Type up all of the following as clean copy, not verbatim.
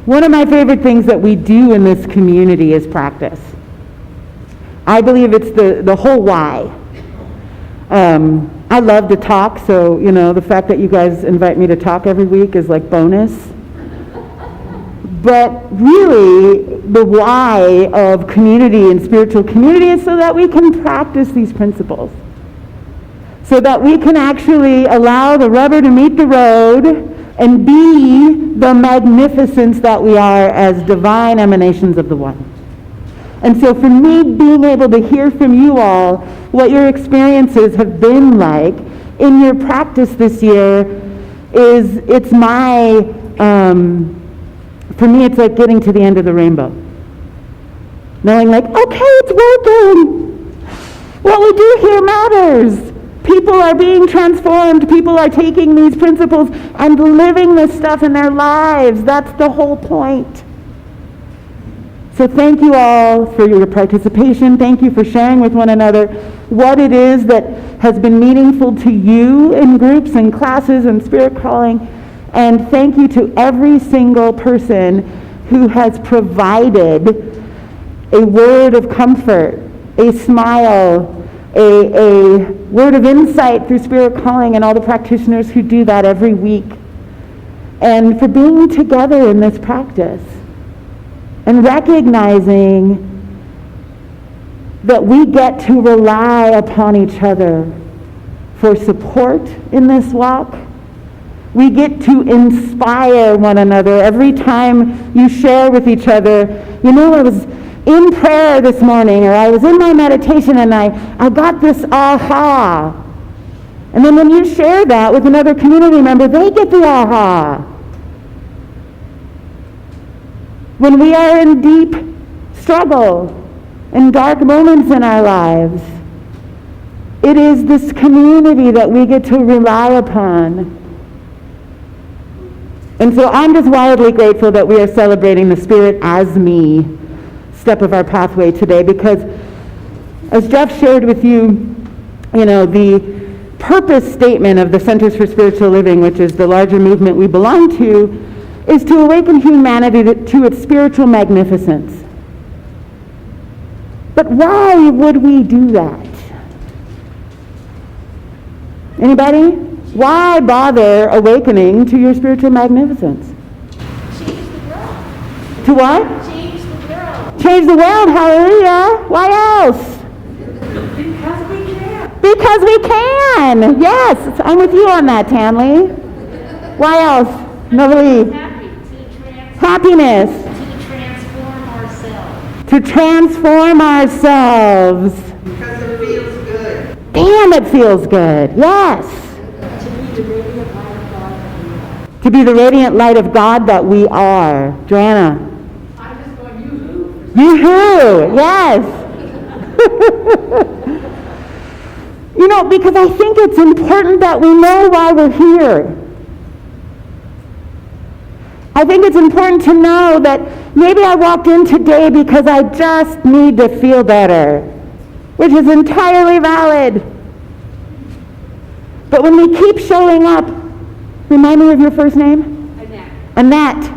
One of my favorite things that we do in this community is practice. I believe it's the whole why. I love to talk, so the fact that you guys invite me to talk every week is like bonus. But really, the why of community and spiritual community is so that we can practice these principles. So that we can actually allow the rubber to meet the road and be the magnificence that we are as divine emanations of the One. And so for me, being able to hear from you all what your experiences have been like in your practice this year it's my, for me, it's like getting to the end of the rainbow. Knowing like, okay, it's working. What we do here matters. People are being transformed. People are taking these principles and living this stuff in their lives. That's the whole point. So thank you all for your participation. Thank you for sharing with one another what it is that has been meaningful to you in groups and classes and spirit calling. And thank you to every single person who has provided a word of comfort, a smile, a word of insight through spirit calling, and all the practitioners who do that every week. And for being together in this practice and recognizing that we get to rely upon each other for support in this walk. We get to inspire one another every time you share with each other. I was in prayer this morning, or I was in my meditation, and I got this aha. And then when you share that with another community member, they get the aha. When we are in deep struggle and dark moments in our lives, it is this community that we get to rely upon. And so I'm just wildly grateful that we are celebrating the Spirit as me step of our pathway today, because as Jeff shared with you, the purpose statement of the Centers for Spiritual Living, which is the larger movement we belong to, is to awaken humanity to its spiritual magnificence. But why would we do that? Anybody? Why bother awakening to your spiritual magnificence? Change the world. To what? Change the world. Change the world, hallelujah. Why else? Because we can. Because we can. Yes, I'm with you on that, Tanley. Why else? Nobody. Happiness. To transform ourselves. To transform ourselves. Because it feels good. Damn, it feels good. Yes. To be the radiant light of God that we are. Joanna. I'm just going yoo-hoo. Yoo-hoo, yes. Because I think it's important that we know why we're here. I think it's important to know that maybe I walked in today because I just need to feel better, which is entirely valid. But when we keep showing up, remind me of your first name? Annette. Annette.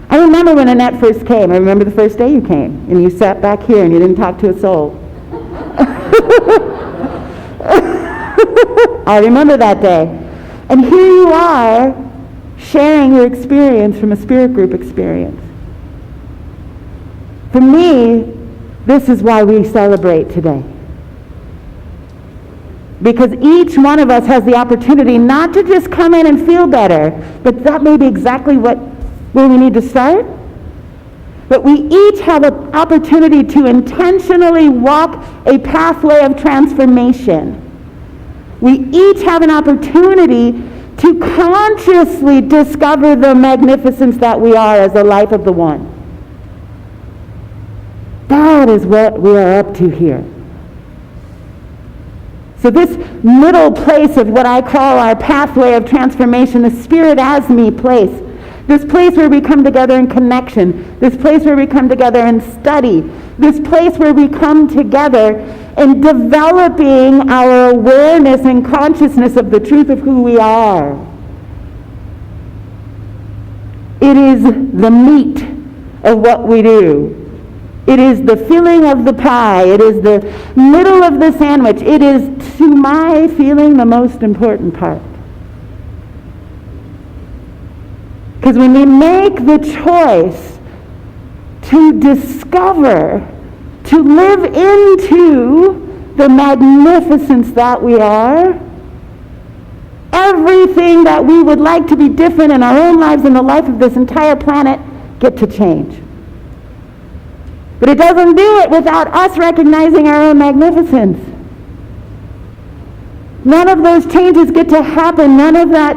I remember when Annette first came. I remember the first day you came, and you sat back here and you didn't talk to a soul. I remember that day. And here you are, sharing your experience from a spirit group experience. For me, this is why we celebrate today. Because each one of us has the opportunity not to just come in and feel better, but that may be exactly where we need to start. But we each have an opportunity to intentionally walk a pathway of transformation. We each have an opportunity to consciously discover the magnificence that we are as the life of the One. That is what we are up to here. So this middle place of what I call our pathway of transformation, the Spirit as me place, this place where we come together in connection, this place where we come together in study, this place where we come together in developing our awareness and consciousness of the truth of who we are. It is the meat of what we do. It is the filling of the pie. It is the middle of the sandwich. It is, to my feeling, the most important part. Because when we make the choice to discover, to live into the magnificence that we are, everything that we would like to be different in our own lives and the life of this entire planet get to change. But it doesn't do it without us recognizing our own magnificence. None of those changes get to happen. None of that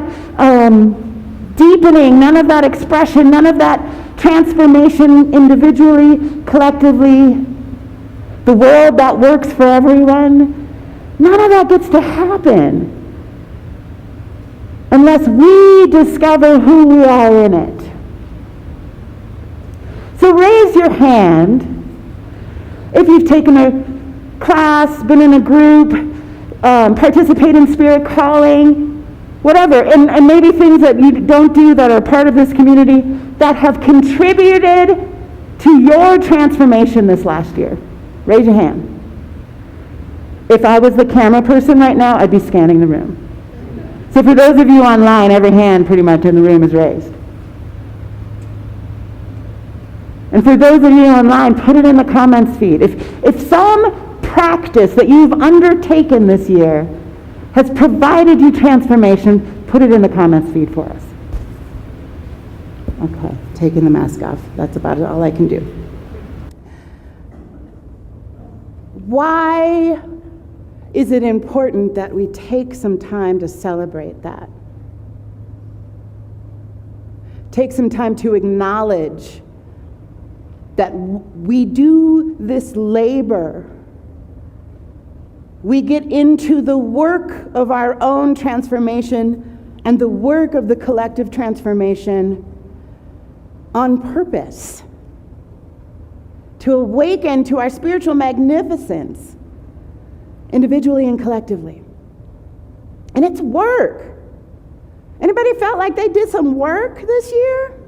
deepening, none of that expression, none of that transformation individually, collectively, the world that works for everyone, none of that gets to happen unless we discover who we are in it. So raise your hand if you've taken a class, been in a group, participate in spirit calling, whatever, and maybe things that you don't do that are part of this community that have contributed to your transformation this last year. Raise your hand. If I was the camera person right now, I'd be scanning the room. So for those of you online, every hand pretty much in the room is raised. And for those of you online, put it in the comments feed. If some practice that you've undertaken this year has provided you transformation, put it in the comments feed for us. Okay, taking the mask off. That's about all I can do. Why is it important that we take some time to celebrate that? Take some time to acknowledge that we do this labor. We get into the work of our own transformation and the work of the collective transformation on purpose, to awaken to our spiritual magnificence, individually and collectively. And it's work. Anybody felt like they did some work this year?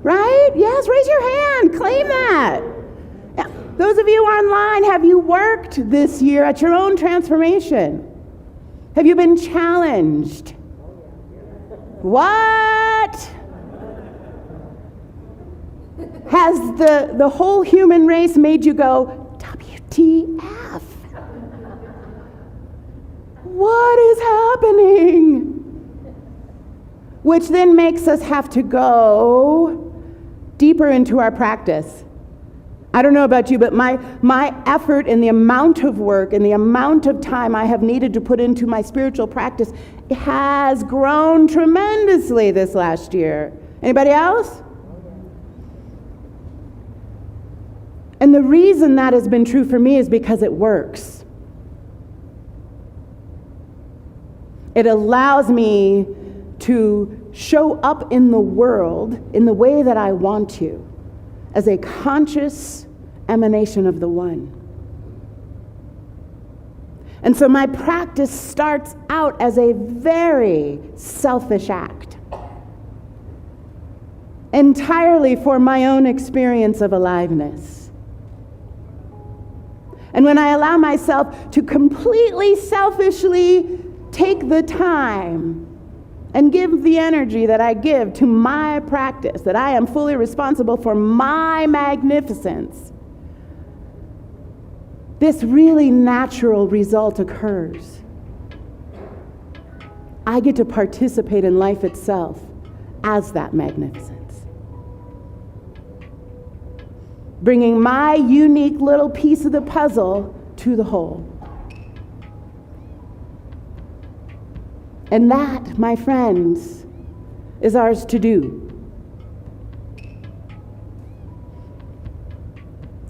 Right? Yes, raise your hand. Claim that. Yeah. Those of you online, have you worked this year at your own transformation? Have you been challenged? What? Has the whole human race made you go, WTF? What is happening? Which then makes us have to go deeper into our practice. I don't know about you, but my effort and the amount of work and the amount of time I have needed to put into my spiritual practice has grown tremendously this last year. Anybody else? And the reason that has been true for me is because it works. It allows me to show up in the world in the way that I want to, as a conscious emanation of the One. And so my practice starts out as a very selfish act, entirely for my own experience of aliveness. And when I allow myself to completely selfishly take the time and give the energy that I give to my practice, that I am fully responsible for my magnificence, this really natural result occurs. I get to participate in life itself as that magnificence, bringing my unique little piece of the puzzle to the whole. And that, my friends, is ours to do.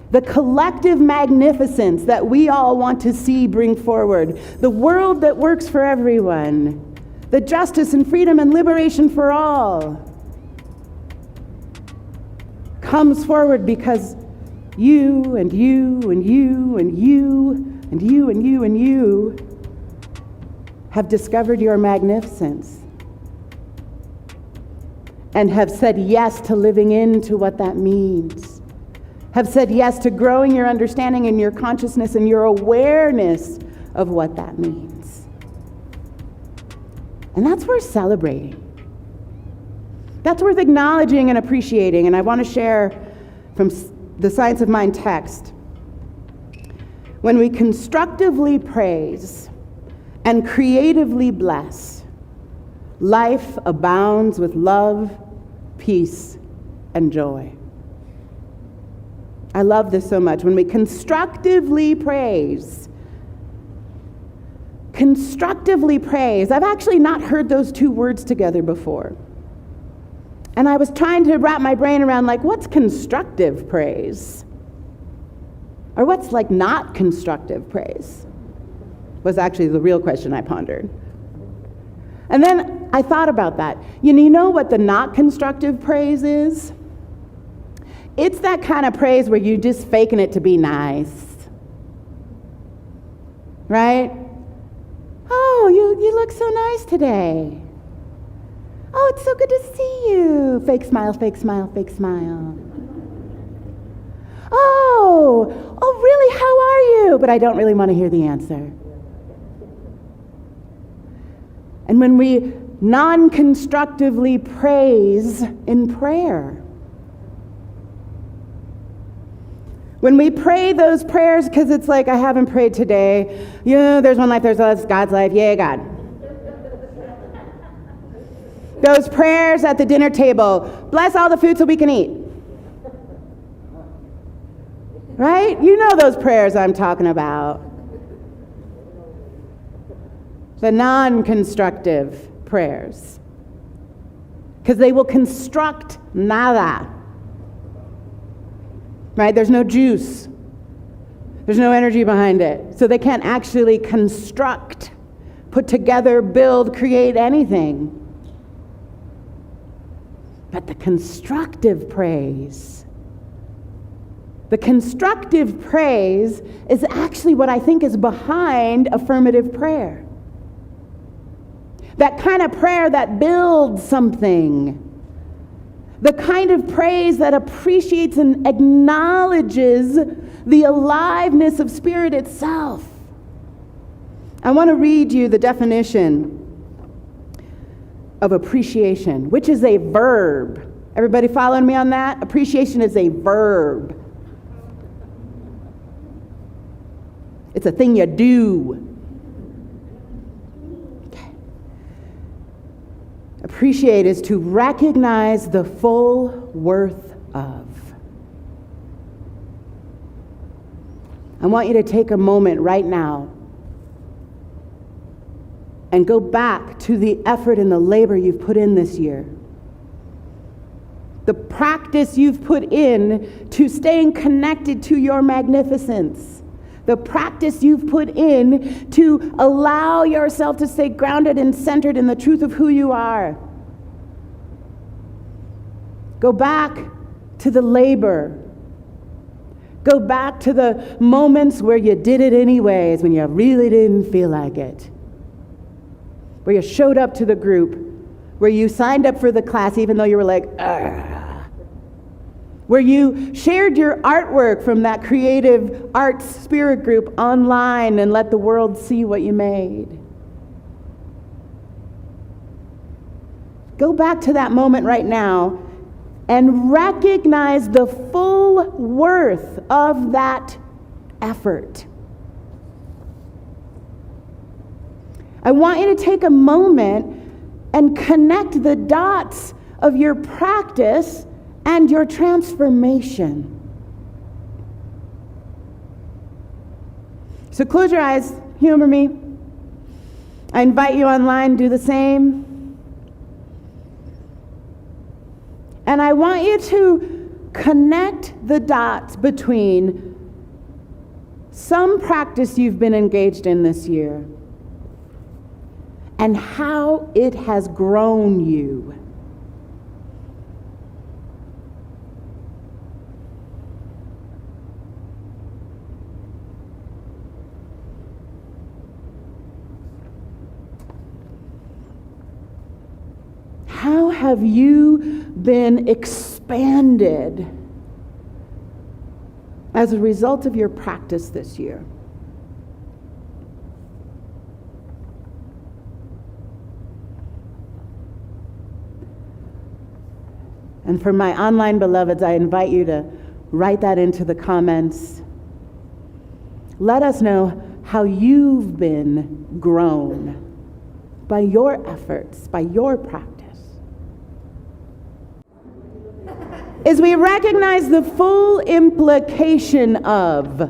The collective magnificence that we all want to see bring forward, the world that works for everyone, the justice and freedom and liberation for all, comes forward because you and you and you and you and you and you and you have discovered your magnificence. and have said yes to living into what that means. Have said yes to growing your understanding and your consciousness and your awareness of what that means. And that's worth celebrating. That's worth acknowledging and appreciating. And I want to share from the Science of Mind text. When we constructively praise and creatively bless, life abounds with love, peace, and joy. I love this so much. When we constructively praise, I've actually not heard those two words together before. And I was trying to wrap my brain around, like, what's constructive praise? Or what's, like, not constructive praise? Was actually the real question I pondered. And then I thought about that. You know what the not constructive praise is? It's that kind of praise where you're just faking it to be nice. Right? Oh, you look so nice today. Oh, it's so good to see you. Fake smile, fake smile, fake smile. Oh, really, how are you? But I don't really want to hear the answer. And when we non-constructively praise in prayer, when we pray those prayers, because it's like, I haven't prayed today. There's one life, there's God's life. Yeah, God. Those prayers at the dinner table. Bless all the food so we can eat. Right? You know those prayers I'm talking about. The non-constructive prayers. Because they will construct nada. Right? There's no juice. There's no energy behind it. So they can't actually construct, put together, build, create anything. But the constructive praise is actually what I think is behind affirmative prayer. That kind of prayer that builds something. The kind of praise that appreciates and acknowledges the aliveness of spirit itself. I want to read you the definition of appreciation, which is a verb. Everybody following me on that? Appreciation is a verb. It's a thing you do. Okay. Appreciate is to recognize the full worth of. I want you to take a moment right now and go back to the effort and the labor you've put in this year. The practice you've put in to staying connected to your magnificence. The practice you've put in to allow yourself to stay grounded and centered in the truth of who you are. Go back to the labor. Go back to the moments where you did it anyways, when you really didn't feel like it. Where you showed up to the group, where you signed up for the class even though you were like, ugh. Where you shared your artwork from that creative arts spirit group online and let the world see what you made. Go back to that moment right now and recognize the full worth of that effort. I want you to take a moment and connect the dots of your practice and your transformation. So close your eyes, humor me. I invite you online, do the same. And I want you to connect the dots between some practice you've been engaged in this year and how it has grown you. How have you been expanded as a result of your practice this year? And for my online beloveds, I invite you to write that into the comments. Let us know how you've been grown by your efforts, by your practice. As we recognize the full implication of,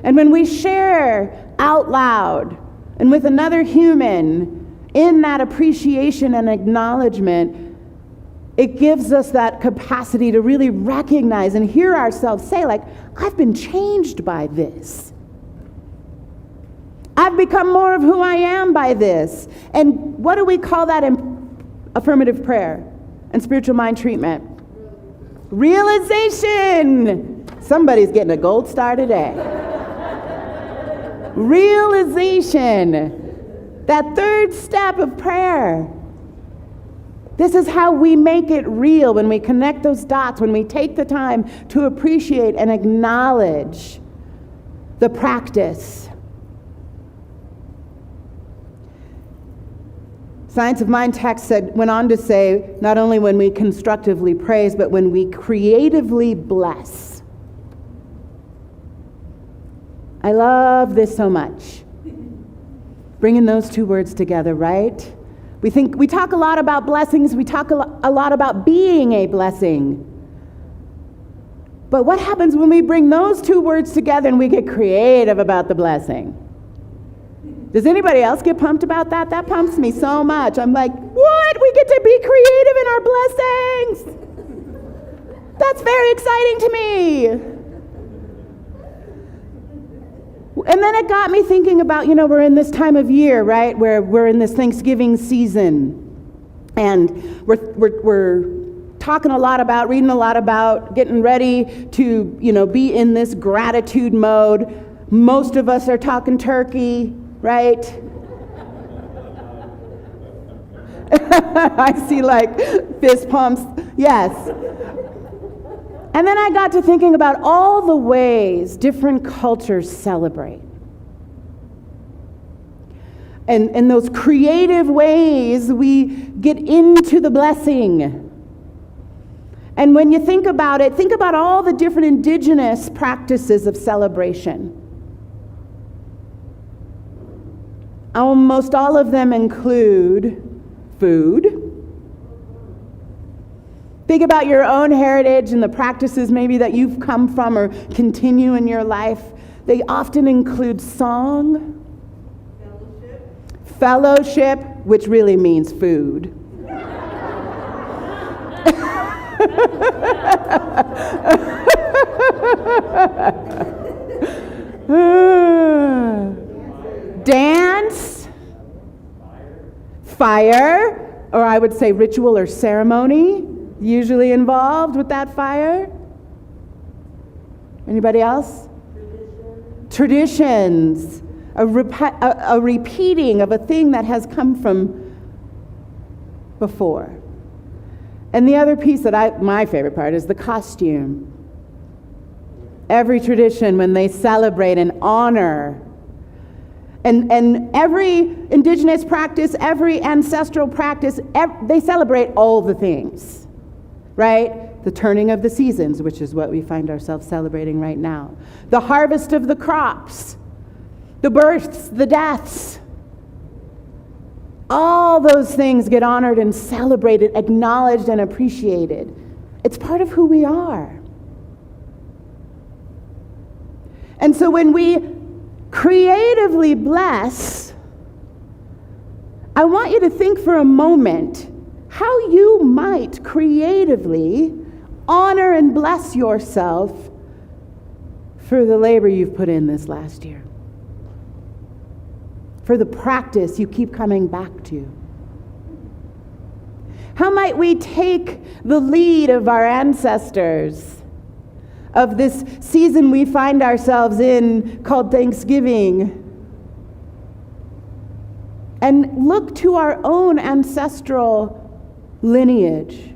and when we share out loud and with another human in that appreciation and acknowledgement, it gives us that capacity to really recognize and hear ourselves say, like, I've been changed by this. I've become more of who I am by this. And what do we call that in affirmative prayer and spiritual mind treatment? Realization. Somebody's getting a gold star today. Realization. That third step of prayer. This is how we make it real, when we connect those dots, when we take the time to appreciate and acknowledge the practice. Science of Mind text went on to say, not only when we constructively praise, but when we creatively bless. I love this so much. Bringing those two words together, right? We talk a lot about blessings, we talk a lot about being a blessing. But what happens when we bring those two words together and we get creative about the blessing? Does anybody else get pumped about that? That pumps me so much. I'm like, what? We get to be creative in our blessings. That's very exciting to me. And then it got me thinking about, we're in this time of year, right, where we're in this Thanksgiving season. And we're talking a lot about, reading a lot about, getting ready to, be in this gratitude mode. Most of us are talking turkey, right? I see fist pumps. Yes. And then I got to thinking about all the ways different cultures celebrate. And those creative ways we get into the blessing. And when you think about it, think about all the different indigenous practices of celebration. Almost all of them include food. Think about your own heritage and the practices maybe that you've come from or continue in your life. They often include song, fellowship, which really means food. Dance, fire, or I would say ritual or ceremony. Usually involved with that fire. Anybody else? Traditions. A repeating of a thing that has come from before. And the other piece that my favorite part is the costume. Every tradition, when they celebrate and honor, and every indigenous practice, every ancestral practice, they celebrate all the things. Right? The turning of the seasons, which is what we find ourselves celebrating right now. The harvest of the crops, the births, the deaths. All those things get honored and celebrated, acknowledged and appreciated. It's part of who we are. And so when we creatively bless, I want you to think for a moment how you might creatively honor and bless yourself for the labor you've put in this last year, for the practice you keep coming back to. How might we take the lead of our ancestors, of this season we find ourselves in called Thanksgiving, and look to our own ancestral lineage.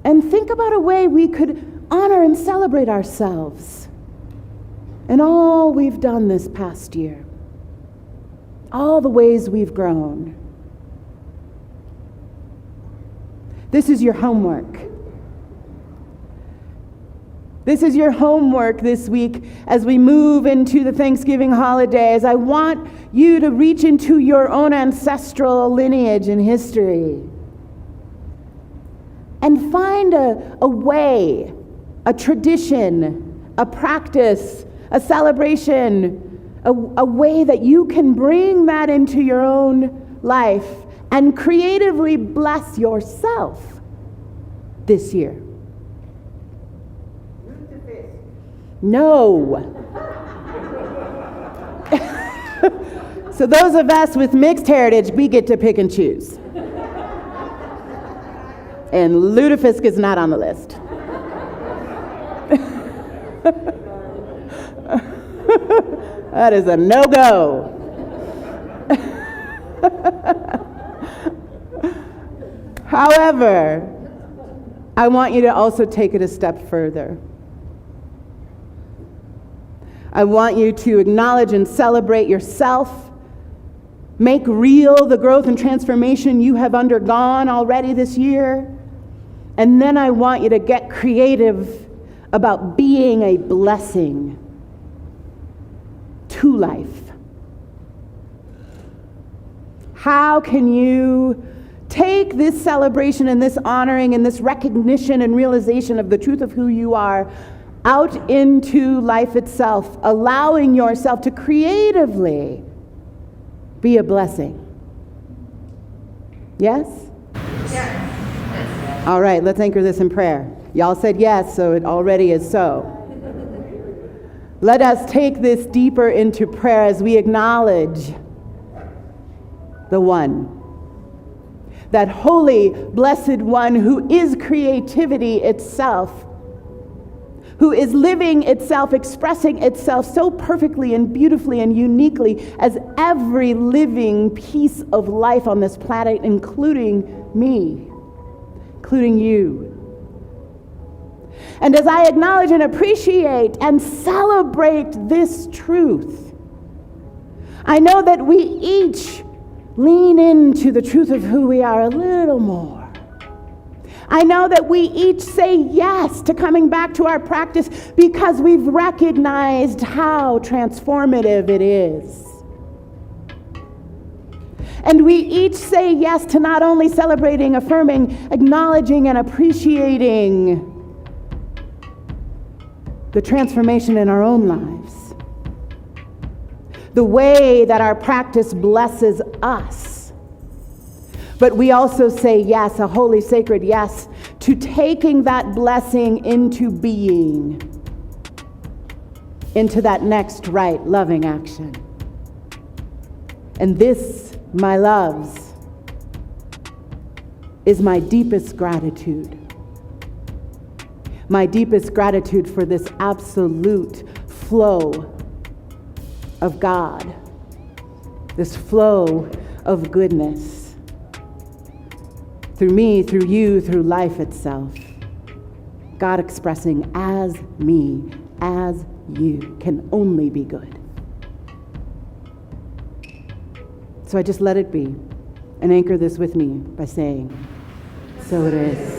And think about a way we could honor and celebrate ourselves and all we've done this past year, all the ways we've grown. This is your homework. This is your homework this week as we move into the Thanksgiving holidays. I want you to reach into your own ancestral lineage and history and find a way, a tradition, a practice, a celebration, a way that you can bring that into your own life and creatively bless yourself this year. No. So those of us with mixed heritage, we get to pick and choose. And lutefisk is not on the list. That is a no-go. However, I want you to also take it a step further. I want you to acknowledge and celebrate yourself. Make real the growth and transformation you have undergone already this year. And then I want you to get creative about being a blessing to life. How can you take this celebration and this honoring and this recognition and realization of the truth of who you are out into life itself, allowing yourself to creatively be a blessing? Yes? Yes. All right, let's anchor this in prayer. Y'all said yes, so it already is so. Let us take this deeper into prayer as we acknowledge the one, that holy, blessed one who is creativity itself, who is living itself, expressing itself so perfectly and beautifully and uniquely as every living piece of life on this planet, including me, including you. And as I acknowledge and appreciate and celebrate this truth, I know that we each lean into the truth of who we are a little more. I know that we each say yes to coming back to our practice because we've recognized how transformative it is. And we each say yes to not only celebrating, affirming, acknowledging, and appreciating the transformation in our own lives, the way that our practice blesses us. But we also say yes, a holy, sacred yes, to taking that blessing into being, into that next right, loving action. And this, my loves, is my deepest gratitude. My deepest gratitude for this absolute flow of God, this flow of goodness through me, through you, through life itself. God expressing as me, as you, can only be good. So I just let it be and anchor this with me by saying, so it is.